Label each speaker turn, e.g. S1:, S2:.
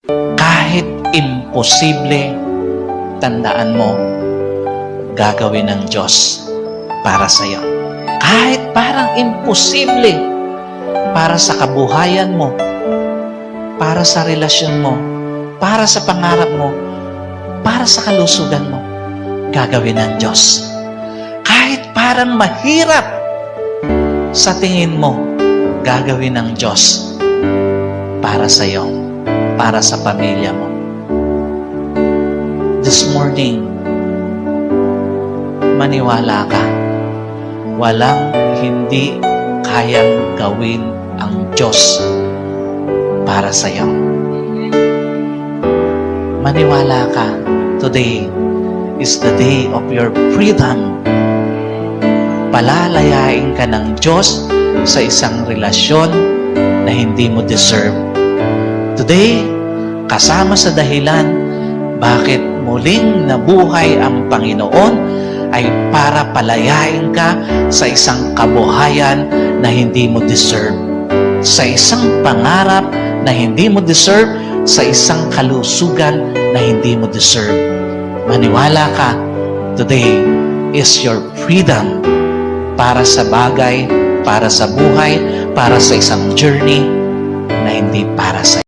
S1: Kahit imposible, tandaan mo, gagawin ng Diyos para sa iyo. Kahit parang imposible para sa kabuhayan mo, para sa relasyon mo, para sa pangarap mo, para sa kalusugan mo, gagawin ng Diyos. Kahit parang mahirap sa tingin mo, gagawin ng Diyos para sa iyo, para sa pamilya mo. This morning, maniwala ka. Walang hindi kayang gawin ang Diyos para sa iyo. Maniwala ka. Today is the day of your freedom. Palalayain ka ng Diyos sa isang relasyon na hindi mo deserve. Today, kasama sa dahilan bakit muling nabuhay ang Panginoon ay para palayain ka sa isang kabuhayan na hindi mo deserve. Sa isang pangarap na hindi mo deserve, sa isang kalusugan na hindi mo deserve. Maniwala ka, today is your freedom para sa bagay, para sa buhay, para sa isang journey na hindi para sa